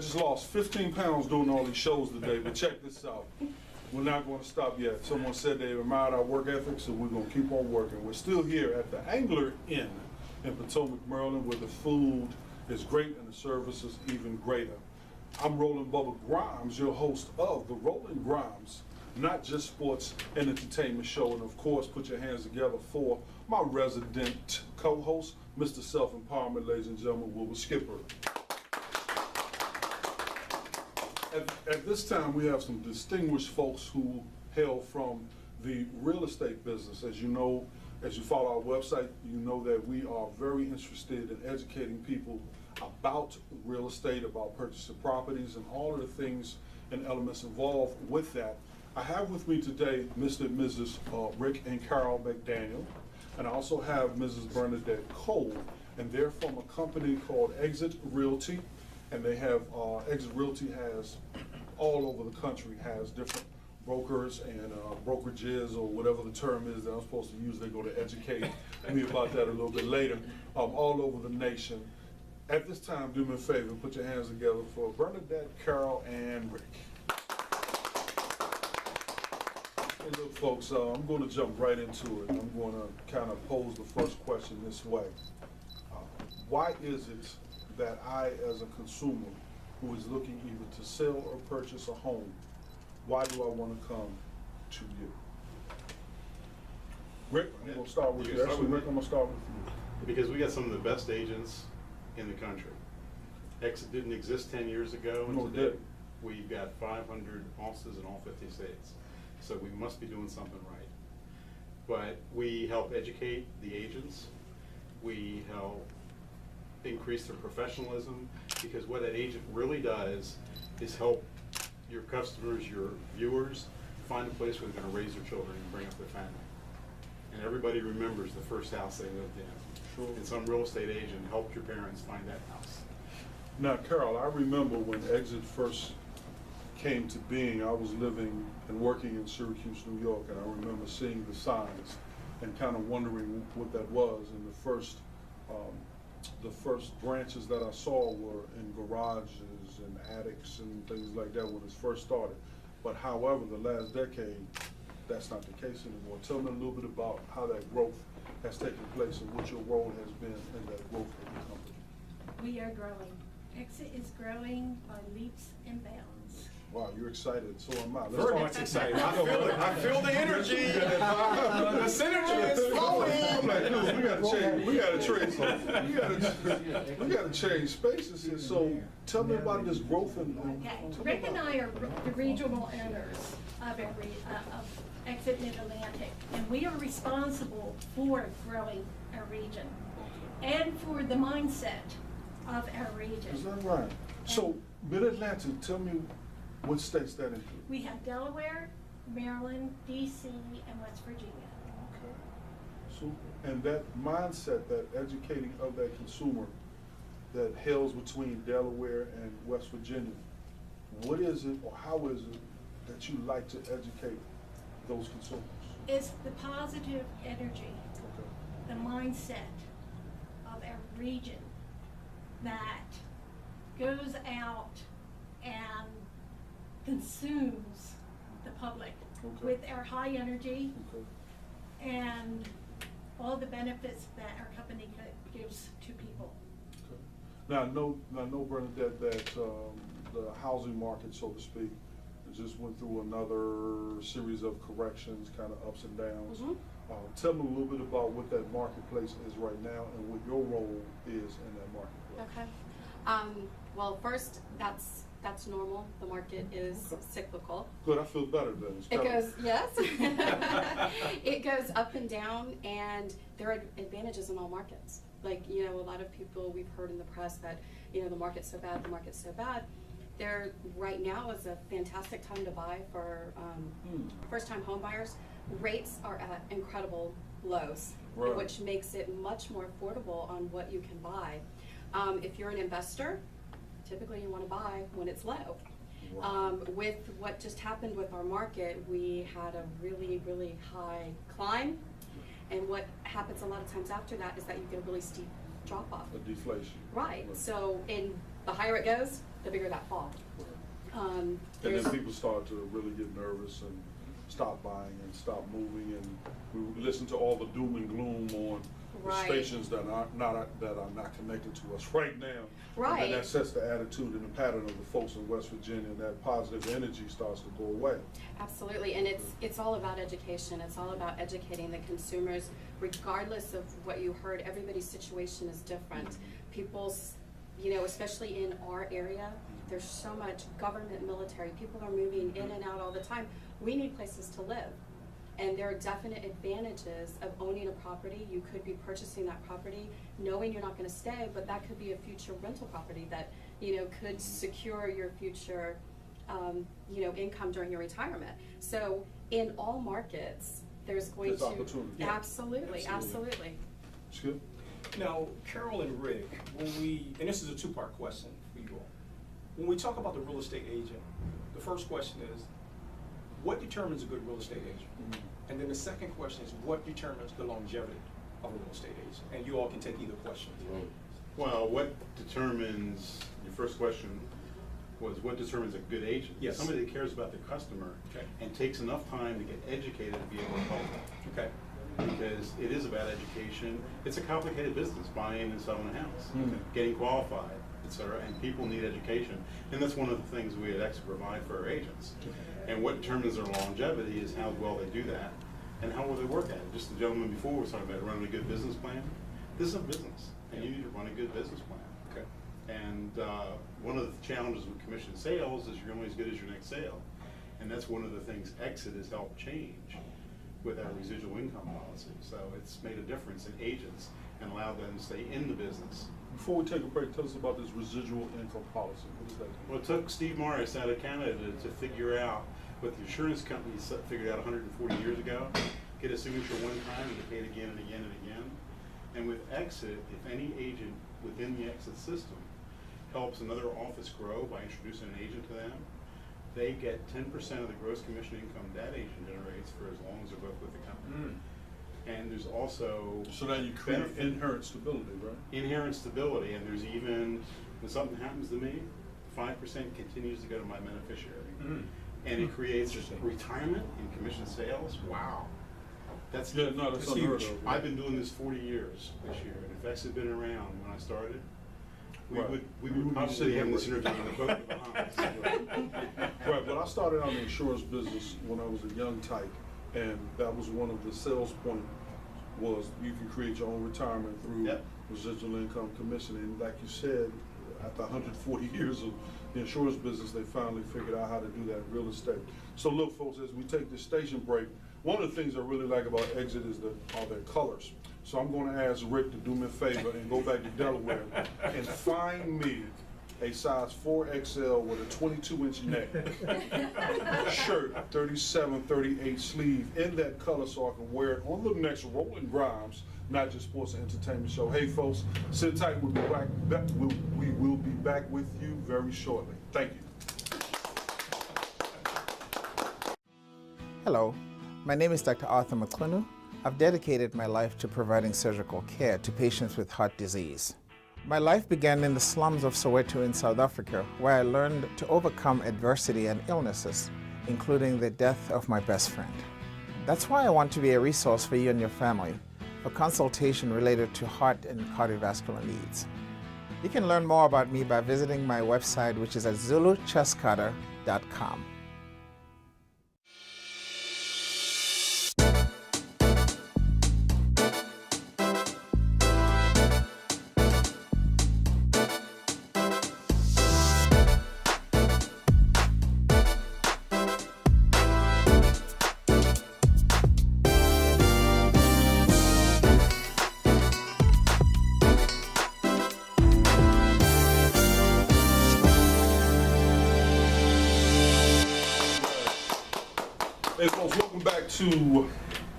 just lost 15 pounds doing all these shows today, but check this out. We're not going to stop yet. Someone said they admired our work ethic, so we're going to keep on working. We're still here at the Angler Inn in Potomac, Maryland, where the food is great and the service is even greater. I'm Roland Bubba Grimes, your host of the Roland Grimes, Not Just Sports and Entertainment Show. And of course, put your hands together for my resident co-host, Mr. Self-Empowerment, ladies and gentlemen, Wilbur Skipper. At this time, we have some distinguished folks who hail from the real estate business. As you know, as you follow our website, you know that we are very interested in educating people about real estate, about purchasing properties, and all of the things and elements involved with that. I have with me today Mr. and Mrs. Rick and Carol McDaniel, and I also have Mrs. Bernadette Cole, and they're from a company called Exit Realty. And they have, Exit Realty has, all over the country, has different brokers and brokerages, or whatever the term is that I'm supposed to use. They're going to educate me about that a little bit later, all over the nation. At this time, do me a favor, put your hands together for Bernadette, Carol, and Rick. Hey, look, folks, I'm going to jump right into it. I'm going to kind of pose the first question this way. Why is it that I, as a consumer who is looking either to sell or purchase a home, why do I want to come to you? Rick, I'm going to start with you. Actually, Rick, I'm going to start with you. Because we got some of the best agents in the country. Exit didn't exist 10 years ago, and today we've got 500 offices in all 50 states. So we must be doing something right. But we help educate the agents. We help increase their professionalism, because what that agent really does is help your customers, your viewers, find a place where they're going to raise their children and bring up their family. And everybody remembers the first house they lived in. Sure. And some real estate agent helped your parents find that house. Now, Carol, I remember when Exit first came to being. I was living and working in Syracuse, New York, and I remember seeing the signs and kind of wondering what that was. And the first branches that I saw were in garages and attics and things like that when it first started. But however, the last decade, that's not the case anymore. Tell me a little bit about how that growth has taken place and what your role has been in that growth of the company. We are growing. Exit is growing by leaps and bounds. Wow, you're excited. So am I. Very much excited. I feel it. I feel the energy. The synergy is flowing. I'm like, dude, we gotta change. We gotta trade something. We gotta change spaces here. So tell me about this growth and. Okay, Rick and I are the regional owners of Exit Mid-Atlantic, and we are responsible for growing our region and for the mindset of our region. Is that right? So Mid-Atlantic, tell me what states that include. We have Delaware, Maryland, DC, and West Virginia. Okay. So, and that mindset, that educating of that consumer that hails between Delaware and West Virginia, what is it or how is it that you like to educate those consumers? It's the positive energy, the mindset of our region that goes out and consumes the public with our high energy and all the benefits that our company gives to people. Now, I know, Bernadette, that the housing market, so to speak, just went through another series of corrections, kind of ups and downs. Tell me a little bit about what that marketplace is right now and what your role is in that marketplace. Okay. Well, first, that's normal. The market is cyclical. Good, I feel better then. It goes, yes. It goes up and down, and there are advantages in all markets. Like, a lot of people, we've heard in the press that, the market's so bad, the market's so bad. There, right now is a fantastic time to buy for first-time home buyers. Rates are at incredible lows, which makes it much more affordable on what you can buy. If you're an investor, typically you want to buy when it's low. With what just happened with our market, we had a really, really high climb, and what happens a lot of times after that is that you get a really steep drop off. A deflation. Right. So, and the higher it goes, the bigger that fall. And There's- then people start to really get nervous and stop buying and stop moving, and we listen to all the doom and gloom on the Right. stations that are not connected to us right now. Right. And that sets the attitude and the pattern of the folks in West Virginia, and that positive energy starts to go away. Absolutely, and it's all about education. It's all about educating the consumers, regardless of what you heard. Everybody's situation is different. People's, especially in our area, there's so much government, military. People are moving in and out all the time. We need places to live. And there are definite advantages of owning a property. You could be purchasing that property knowing you're not going to stay, but that could be a future rental property that, could secure your future, income during your retirement. So in all markets, there's going There's to. opportunity. Yeah. Absolutely, absolutely. Skip? Now, Carol and Rick, and this is a two-part question for you all. When we talk about the real estate agent, the first question is, what determines a good real estate agent? And then the second question is, what determines the longevity of a real estate agent? And you all can take either question. Well, what determines, your first question was what determines a good agent? Yes. Somebody that cares about the customer Okay. and takes enough time to get educated to be able to help them. Okay. Because it is about education. It's a complicated business, buying and selling a house, getting qualified, et cetera, and people need education. And that's one of the things we at X provide for our agents. And what determines their longevity is how well they do that and how well they work at it. Just the gentleman before was talking about running a good business plan. This is a business, and you need to run a good business plan. Okay. And one of the challenges with commission sales is you're only as good as your next sale. And that's one of the things Exit has helped change with our residual income policy. So it's made a difference in agents and allowed them to stay in the business. Before we take a break, tell us about this residual income policy. What is that? Well, it took Steve Morris out of Canada to figure out what the insurance companies figured out 140 years ago. Get a signature one time and get paid again and again and again. And with Exit, if any agent within the Exit system helps another office grow by introducing an agent to them, they get 10% of the gross commission income that agent generates for as long as they're both with the company. And there's also So then you create inherent stability, right? inherent stability, and there's even, when something happens to me, 5% continues to go to my beneficiary. And it creates retirement and commission sales. Wow. That's Yeah, no, that's It's unheard huge. of. I've been doing this 40 years this year, and if X had been around when I started, we Right. would We would be probably sitting have here this interview in the boat in the Bahamas. Right, but I started out in the insurance business when I was a young tyke, and that was one of the sales point was you can create your own retirement through Yep. residual income commission. And like you said, after 140 years of the insurance business, they finally figured out how to do that in real estate. So look, folks, as we take this station break, one of the things I really like about Exit is are their colors. So I'm going to ask Rick to do me a favor and go back to Delaware and find me a size 4XL with a 22-inch neck shirt, 37, 38 sleeve in that color so I can wear it on the next Roland GRIMES, Not Just Sports and Entertainment show. Hey folks, sit tight, we will be back with you very shortly. Thank you. Hello, my name is Dr. Arthur McClinu. I've dedicated my life to providing surgical care to patients with heart disease. My life began in the slums of Soweto in South Africa, where I learned to overcome adversity and illnesses, including the death of my best friend. That's why I want to be a resource for you and your family for consultation related to heart and cardiovascular needs. You can learn more about me by visiting my website, which is at zuluchescutter.com. Hey folks, welcome back to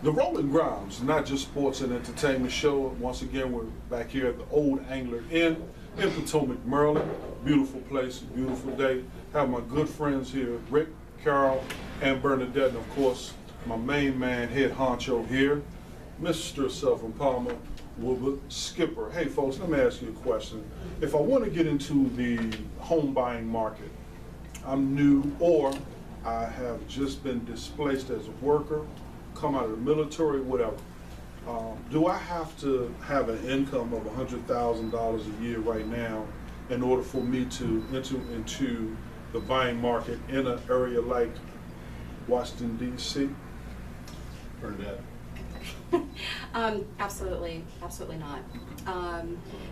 the Roland GRIMES, Not Just Sports and Entertainment show. Once again, we're back here at the Old Angler Inn in Potomac, Maryland. Beautiful place, beautiful day. Have my good friends here, Rick, Carol, and Bernadette, and of course, my main man, head honcho here, Mr. Self-Empowerment with Skipper. Hey folks, let me ask you a question. If I want to get into the home buying market, I'm new or I have just been displaced as a worker, come out of the military, whatever. Do I have to have an income of $100,000 a year right now in order for me to enter into the buying market in an area like Washington, D.C.? Bernadette. Absolutely not.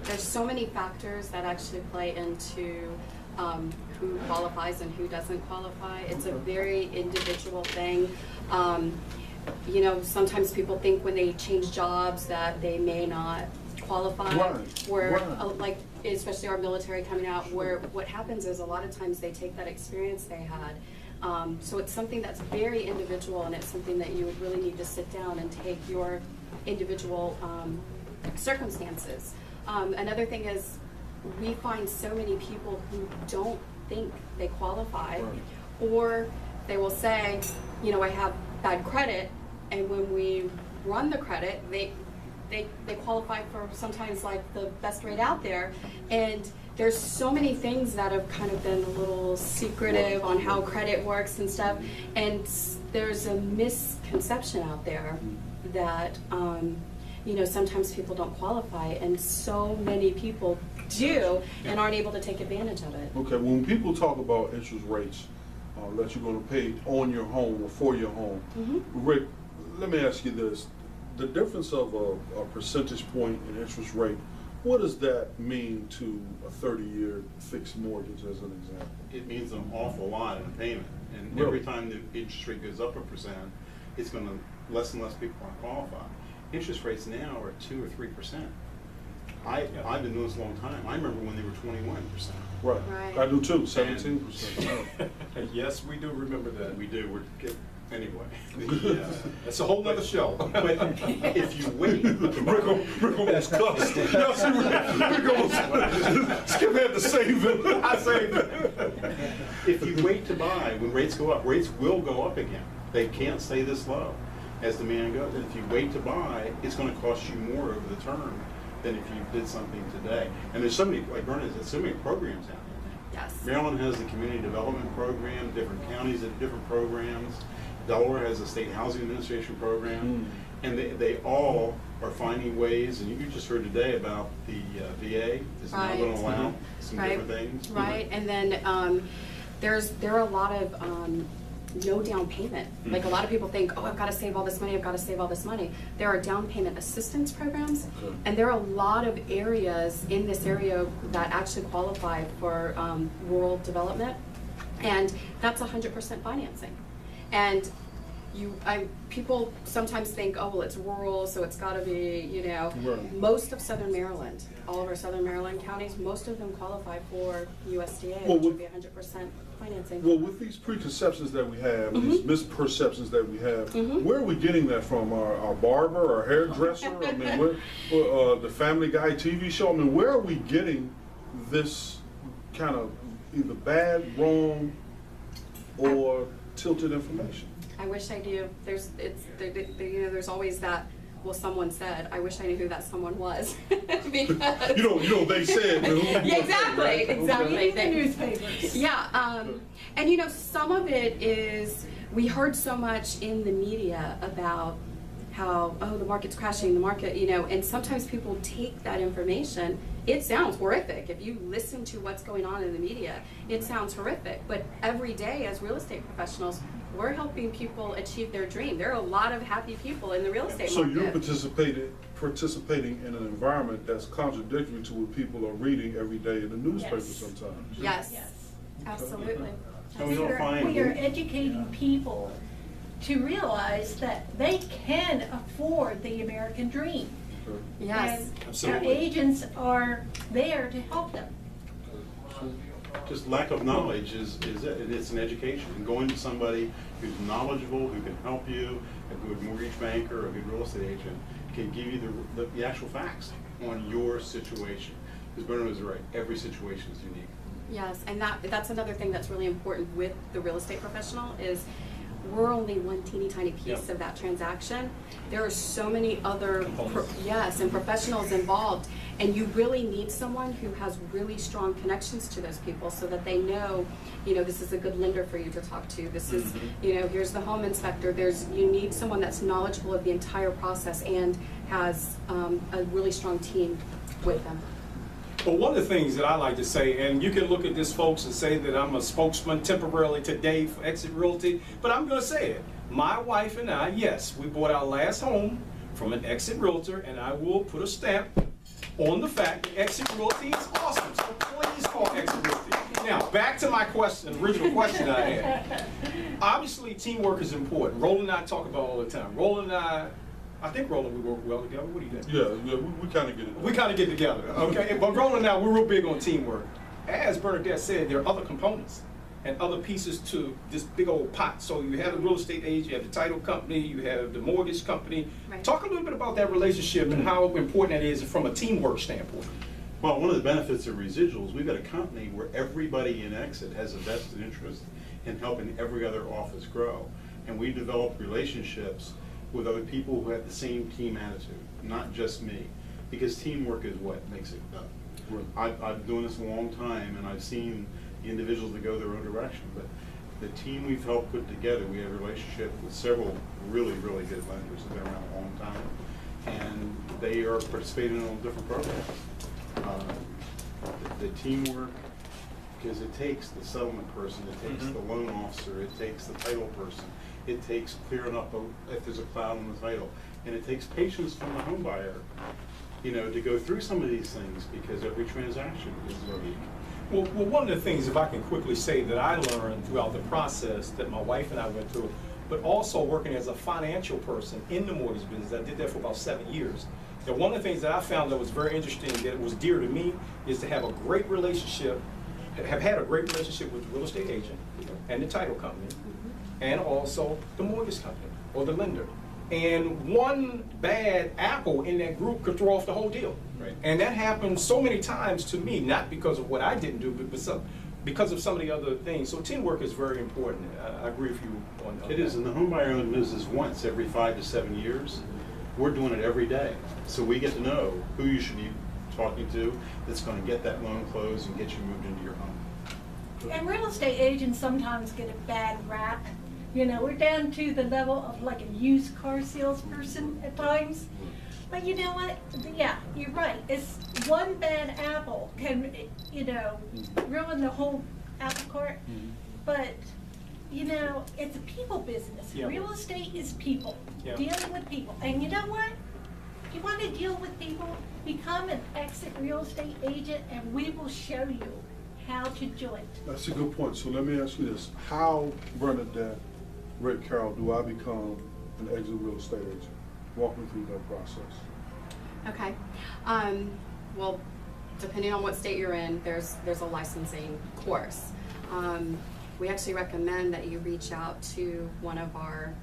There's so many factors that actually play into who qualifies and who doesn't qualify. It's a very individual thing. You know, sometimes people think when they change jobs that they may not qualify. Right, Where, right. like, especially our military coming out, where what happens is a lot of times they take that experience they had. So it's something that's very individual, and it's something that you would really need to sit down and take your individual circumstances. Another thing is we find so many people who don't think they qualify, Right. or they will say, you know, I have bad credit, and when we run the credit, they qualify for sometimes like the best rate out there, and there's so many things that have kind of been a little secretive on how credit works and stuff, and there's a misconception out there that you know, sometimes people don't qualify, and so many people do and aren't able to take advantage of it. Okay, when people talk about interest rates that you're going to pay on your home or for your home, Rick, let me ask you this. The difference of a percentage point in interest rate, what does that mean to a 30-year fixed mortgage, as an example? It means an awful lot in a payment. And Really? every time the interest rate goes up 1%, it's going to, less and less people are qualified. Interest rates now are 2 or 3%. I've been doing this a long time. I remember when they were 21%. Right. Right. I do too, 17%. Yes, we do remember that. We do. Anyway. That's a whole nother show. But if you wait, Rick almost cussed. Y'all see Rick almost, Skip had to save him. I saved it. if you wait to buy, when rates go up, rates will go up again. They can't stay this low as demand goes. And if you wait to buy, it's going to cost you more over the term than if you did something today. And there's so many, like Bernard said, so many programs out there. Yes. Maryland has the community development program, different counties have different programs. Delaware has a state housing administration program. And they all are finding ways, and you just heard today about the VA is now going to allow some different things. Right, and then there are a lot of no down payment. Like a lot of people think, oh, I've got to save all this money, I've got to save all this money. There are down payment assistance programs, Okay. and there are a lot of areas in this area that actually qualify for rural development, and that's 100% financing. And people sometimes think, oh, well, it's rural, so it's got to be, you know, Right. most of Southern Maryland, all of our Southern Maryland counties, most of them qualify for USDA, Well, which would be 100% financing. Well, with these preconceptions that we have, these misperceptions that we have, where are we getting that from? Our barber, our hairdresser? I mean, the Family Guy TV show? I mean, where are we getting this kind of either bad, wrong, or tilted information? I wish I knew. There's always that. Well, someone said. I wish I knew who that someone was. Because You know, they said. But who yeah, exactly, right? exactly. Reading the newspapers. Yeah, and you know, some of it is we heard so much in the media about how, oh, the market's crashing, the market, you know, and sometimes people take that information. It sounds horrific. If you listen to what's going on in the media, it sounds horrific. But every day as real estate professionals, we're helping people achieve their dream. There are a lot of happy people in the real estate So market. you're participating in an environment that's contradictory to what people are reading every day in the newspaper Yes. sometimes. Yes, Yes. absolutely. And we don't find. We are educating people to realize that they can afford the American dream. Okay. Yes. And our Absolutely. agents are there to help them. Just lack of knowledge is it. It's an education. And going to somebody who's knowledgeable, who can help you, a good mortgage banker, a good real estate agent, can give you the actual facts on your situation. Because Bernard was right, every situation is unique. Yes, and that's another thing that's really important with the real estate professional is we're only one teeny tiny piece Yeah. of that transaction. There are so many other, Components. yes, and professionals involved. And you really need someone who has really strong connections to those people so that they know, this is a good lender for you to talk to. This is, here's the home inspector. You need someone that's knowledgeable of the entire process and has a really strong team with them. Well, one of the things that I like to say, and you can look at this, folks, and say that I'm a spokesman temporarily today for Exit Realty, but I'm going to say it. My wife and I, yes, we bought our last home from an Exit Realtor, and I will put a stamp on the fact that Exit Realty is awesome. So please call Exit Realty. Now, back to my question, original question I had. Obviously, teamwork is important. Roland and I talk about it all the time. Roland and I think Roland, we work well together. What do you think? Yeah, we kind of get it. We kind of get together, okay? But Roland and I, we're real big on teamwork. As Bernadette said, there are other components and other pieces to this big old pot. So you have the real estate agent, you have the title company, you have the mortgage company. Right. Talk a little bit about that relationship and how important that is from a teamwork standpoint. Well, one of the benefits of residuals, we've got a company where everybody in Exit has a vested interest in helping every other office grow. And we develop relationships with other people who have the same team attitude, not just me. Because teamwork is what makes it done. Right. I've been doing this a long time, and I've seen the individuals that go their own direction. But the team we've helped put together, we have a relationship with several really, really good lenders that have been around a long time. And they are participating in all different programs. The teamwork, because it takes the settlement person, it takes the loan officer, it takes the title person, it takes clearing up if there's a cloud on the title, and it takes patience from the home buyer, to go through some of these things because every transaction is unique. Well, one of the things, if I can quickly say, that I learned throughout the process that my wife and I went through, but also working as a financial person in the mortgage business, I did that for about 7 years. And one of the things that I found that was very interesting, that was dear to me, is to have a great relationship, have had a great relationship with the real estate agent and the title company, and also the mortgage company or the lender. And one bad apple in that group could throw off the whole deal. Right. And that happened so many times to me, not because of what I didn't do, but because of some of the other things. So teamwork is very important. I agree with you on that. It is, and the home buyer only does this once every 5 to 7 years. We're doing it every day. So we get to know who you should be talking to that's going to get that loan closed and get you moved into your home. And real estate agents sometimes get a bad rap. We're down to the level of like a used car salesperson at times. But you know what? Yeah, you're right. It's one bad apple can, ruin the whole apple cart. But, it's a people business. Yeah. Real estate is people, Yeah. dealing with people. And you know what? If you want to deal with people, become an Exit real estate agent and we will show you how to do it. That's a good point. So let me ask you this. How, Bernadette, Rick, Carol, do I become an Exit real estate agent? Walk me through that process. Okay. Well, depending on what state you're in, there's a licensing course. We actually recommend that you reach out to one of our,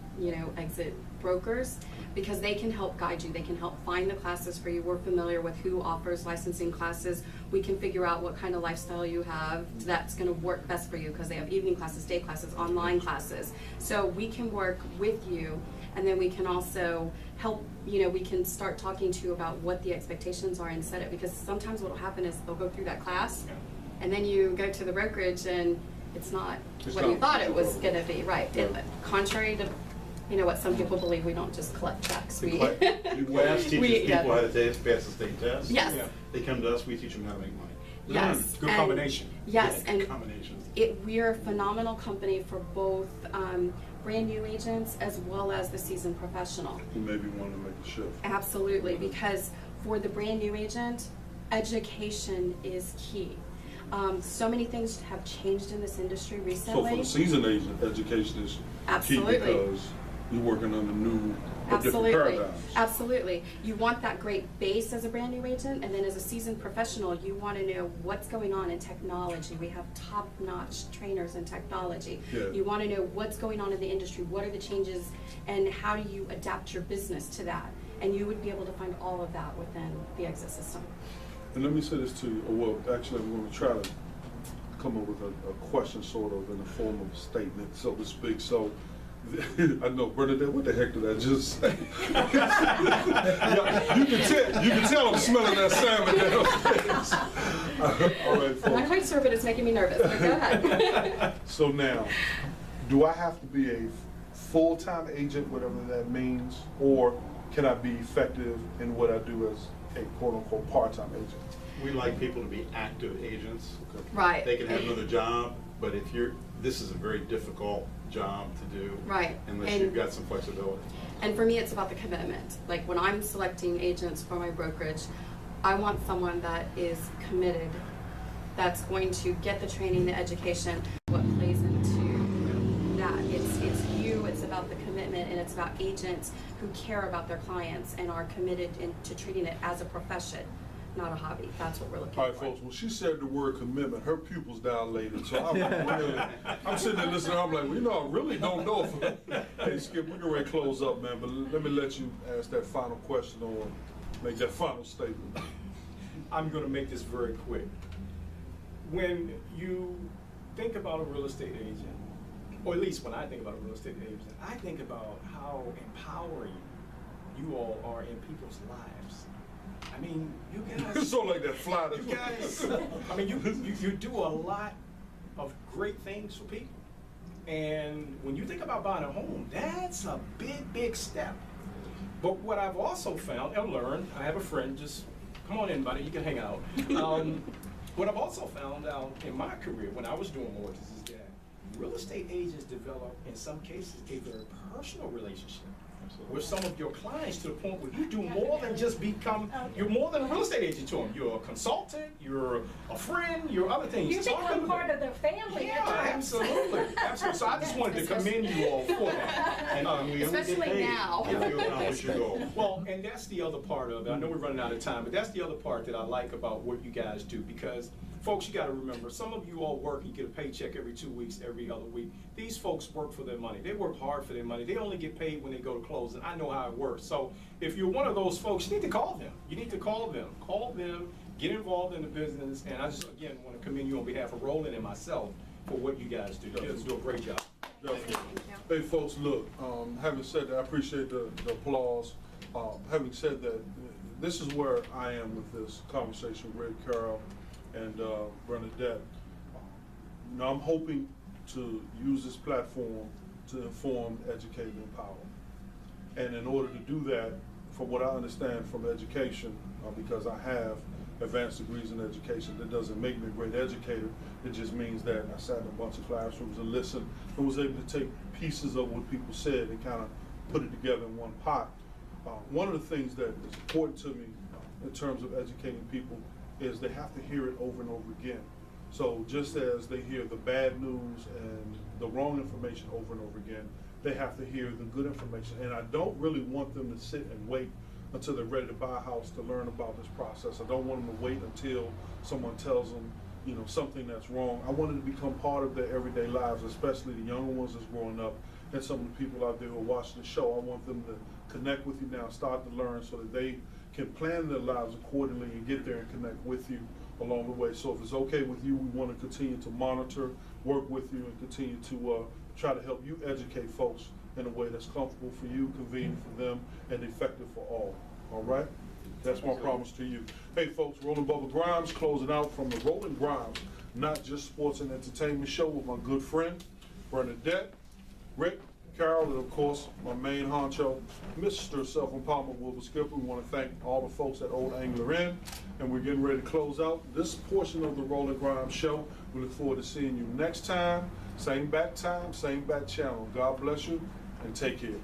Exit brokers, because they can help guide you. They can help find the classes for you. We're familiar with who offers licensing classes. We can figure out what kind of lifestyle you have that's going to work best for you, because they have evening classes, day classes, online classes. So we can work with you, and then we can also help, we can start talking to you about what the expectations are and set it, because sometimes what will happen is they'll go through that class, and then you go to the brokerage and it's not what you thought it was going to be, right? Contrary to what some people believe, we don't just collect checks. The class teaches people how to pass the state test. Yes. Yeah. They come to us, we teach them how to make money. Yes. Good and- combination. Yes, Yeah, and combinations. we're a phenomenal company for both brand new agents as well as the seasoned professional. Who maybe want to make a shift? Absolutely, because for the brand new agent, education is key. So many things have changed in this industry So recently. for the seasoned agent, education is Absolutely. key because you're working on different Absolutely, paradigms. absolutely. You want that great base as a brand new agent, and then as a seasoned professional, you want to know what's going on in technology. We have top-notch trainers in technology. Yeah. You want to know what's going on in the industry, what are the changes, and how do you adapt your business to that? And you would be able to find all of that within the Exit system. And let me say this to you, well, actually, we're going to try to come up with a question sort of in the form of a statement, so to speak. So I know, Bernadette, what the heck did I just say? Yeah, you can tell I'm smelling that salmon downstairs. All right, My folks. high service is making me nervous, but go ahead. So now, do I have to be a full-time agent, whatever that means, or can I be effective in what I do as a quote-unquote part-time agent? We like people to be active agents. Right. They can have another job, but this is a very difficult job to do. Right. Unless And- you've got some flexibility. And for me, it's about the commitment. Like when I'm selecting agents for my brokerage, I want someone that is committed, that's going to get the training, the education, what plays into that. It's you, it's about the commitment, and it's about agents who care about their clients and are committed to treating it as a profession, not a hobby. That's what we're looking All right, for. folks, when she said the word commitment, her pupils dilated, so I'm sitting there listening, I'm like, well, you know, I really don't know if, hey, Skip, we're going to close up, man, but let me let you ask that final question or make that final statement. I'm gonna make this very quick. When you think about a real estate agent, or at least when I think about a real estate agent, I think about how empowering you all are in people's lives. I mean, you guys. It's sort of like that fly. You guys, I mean, you do a lot of great things for people. And when you think about buying a home, that's a big, big step. But what I've also found and learned, I have a friend, just come on in, buddy, you can hang out. What I've also found out in my career when I was doing mortgages is that real estate agents develop, in some cases, a very personal relationship with some of your clients to the point where you do more than just become, you're more than a real estate agent to them. You're a consultant, you're a friend, you're other things. You become part of their family at Yeah, times. absolutely, absolutely. So I just wanted to commend you all for that. And, We only get Especially paid now. If you accomplish your goal. well, and that's the other part of it. I know we're running out of time, but that's the other part that I like about what you guys do, because folks, you gotta remember, some of you all work, you get a paycheck every 2 weeks, every other week. These folks work for their money. They work hard for their money. They only get paid when they go to close, and I know how it works. So if you're one of those folks, you need to call them. You need to call them. Call them, get involved in the business, and I just, again, wanna commend you on behalf of Roland and myself for what you guys do. You guys do a great job. Definitely. Hey, folks, look, having said that, I appreciate the applause. Having said that, this is where I am with this conversation with Carol and Bernadette. You know, I'm hoping to use this platform to inform, educate, and empower. And in order to do that, from what I understand from education, because I have advanced degrees in education, that doesn't make me a great educator. It just means that I sat in a bunch of classrooms and listened and was able to take pieces of what people said and kind of put it together in one pot. One of the things that is important to me in terms of educating people is they have to hear it over and over again. So just as they hear the bad news and the wrong information over and over again, they have to hear the good information. And I don't really want them to sit and wait until they're ready to buy a house to learn about this process. I don't want them to wait until someone tells them, you know, something that's wrong. I want it to become part of their everyday lives, especially the younger ones that's growing up and some of the people out there who are watching the show. I want them to connect with you now, start to learn so that they can plan their lives accordingly and get there and connect with you along the way. So if it's okay with you, we want to continue to monitor, work with you, and continue to try to help you educate folks in a way that's comfortable for you, convenient for them, and effective for all. All right? That's my promise to you. Hey folks, Roland Bubba Grimes closing out from the Roland Grimes, Not Just Sports and Entertainment Show with my good friend, Bernadette, Rick, Carol, and of course, my main honcho, Mr. Self-Empowerment Wilbur Skipper. We want to thank all the folks at Old Angler Inn, and we're getting ready to close out this portion of the Roland Grimes Show. We look forward to seeing you next time, same bat time, same bat channel. God bless you, and take care.